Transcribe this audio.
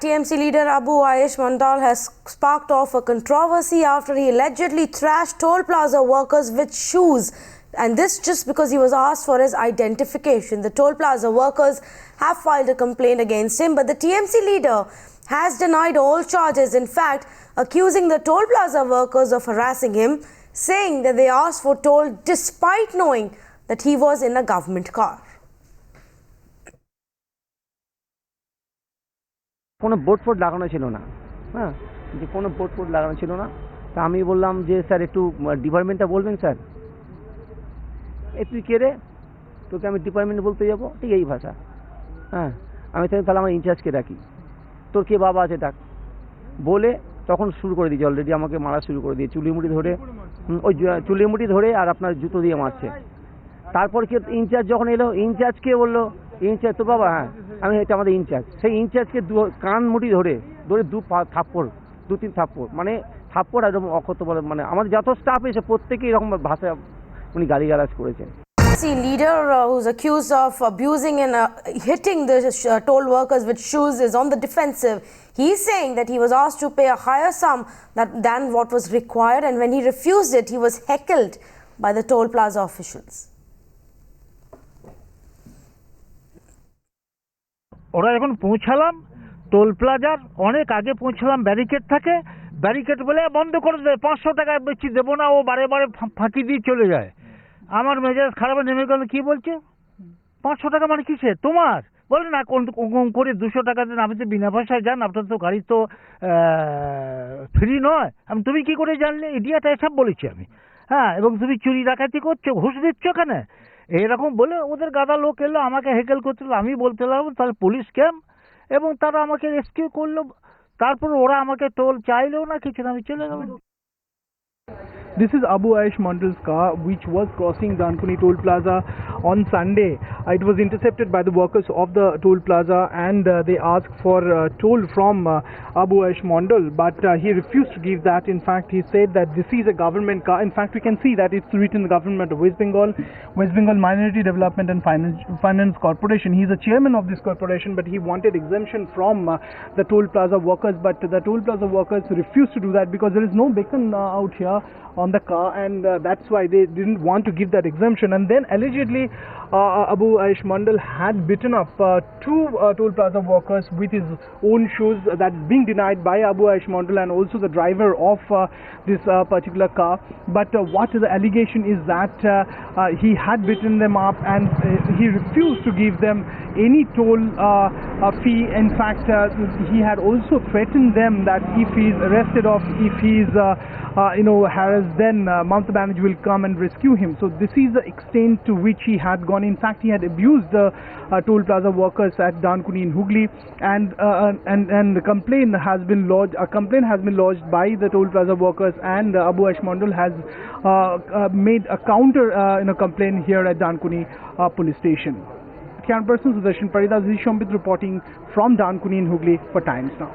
TMC leader Abu Aish Mandal has sparked off a controversy after he allegedly thrashed toll plaza workers with shoes. And this just because he was asked for his identification. The toll plaza workers have filed a complaint against him, but the TMC leader has denied all charges. In fact, accusing the toll plaza workers of harassing him, saying that they asked for toll despite knowing that he was in a government car. কোনো board Ford লাগানো ছিল না, হ্যাঁ, যে কোনো board Ford লাগানো ছিল না। তা আমি বললাম যে স্যার একটু ডিপার্টমেন্টটা বলবেন স্যার। তুই কে রে, তোকে আমি ডিপার্টমেন্ট বলতে যাবো, ঠিক এই ভাষা। হ্যাঁ, আমি তাহলে আমার ইনচার্জকে ডাকি, তোর কে বাবা আছে ডাক বলে তখন শুরু করে দিয়েছে। অলরেডি আমাকে মারা শুরু করে দিয়ে চুলিমুটি ধরে, ওই চুলিমুটি ধরে আর আপনার জুতো দিয়ে মারছে। তারপর কি ইনচার্জ যখন এলো, ইনচার্জকে বললো, ইনচার্জ তো বাবা, হ্যাঁ আমি এটা আমাদের ইনচার্জ, সেই ইনচার্জকে কান মুটি ধরে দু থাপ্পড়, 2-3 থাপ্পড়, মানে থাপ্পড় আর অক্ষত বলে, মানে আমাদের যত স্টাফ এসে প্রত্যেকে এরকম ভাষা উনি গালিগালাজ করেছেন। Leader who's accused of abusing and hitting the toll workers with shoes is on the defensive. He's saying that he was asked to pay a higher sum than what was required, and when he refused it, he was heckled by the toll plaza officials. ওরা যখন পৌঁছালাম toll প্লাজার অনেক আগে পৌঁছালাম, barricade থাকে, barricade বলে বন্ধ করে দেবে, 500 টাকা বেশি দেবো না, ও বারে বারে ফাঁকি দিয়ে চলে যায়। আমার মেজাজ খারাপ নেমে গেল, কি বলছে 500 টাকা মানে কিসে তোমার, বলে না কোন করে 200 টাকা দেন, আপনি তো বিনা পয়সায় যান, আপনার তো গাড়ি তো ফ্রি নয়, তুমি কি করে জানলে, ইডিয়াটা এসব বলেছি আমি। হ্যাঁ, এবং তুমি চুরি ডাকাতি করছো, ঘুষ দিচ্ছ কেন, এরকম বলে ওদের গাদা লোক এলো, আমাকে হেকেল করছিল। আমি বলতে লাগলাম তাহলে পুলিশ ক্যাম্প, এবং তারা আমাকে রেস্কিউ করলো। তারপর ওরা আমাকে টোল চাইলেও না কিছু না, আমি চলে গেলাম। This is Abu Aish Mandal's car which was crossing Dankuni Toll Plaza on Sunday. It was intercepted by the workers of the toll plaza and they asked for toll from Abu Aish Mandal, but he refused to give that. In fact, he said that this is a government car. In fact, we can see that it's written the government of West Bengal Minority Development and Finance Corporation. He's a chairman of this corporation, but he wanted exemption from the toll plaza workers, but the toll plaza workers refused to do that because there is no beacon out here on the car, and that's why they didn't want to give that exemption. And then allegedly Abu Aish Mandal had beaten up two toll plaza workers with his own shoes. That's being denied by Abu Aish Mandal and also the driver of this particular car. But what the allegation is that he had beaten them up and he refused to give them any toll fee. In fact, he had also threatened them that if he is arrested or if he is harassed, then Mamata Banerjee will come and rescue him. So this is the extent to which he had gone. In fact, he had abused the toll plaza workers at Dankuni in Hooghly, and the complaint has been lodged. A complaint has been lodged by the toll plaza workers, and Abu Aish Mandal has made a counter complaint here at Dankuni police station. Camera person Sudarshan Paridas, Shambit reporting from Dankuni in Hooghly for Times Now.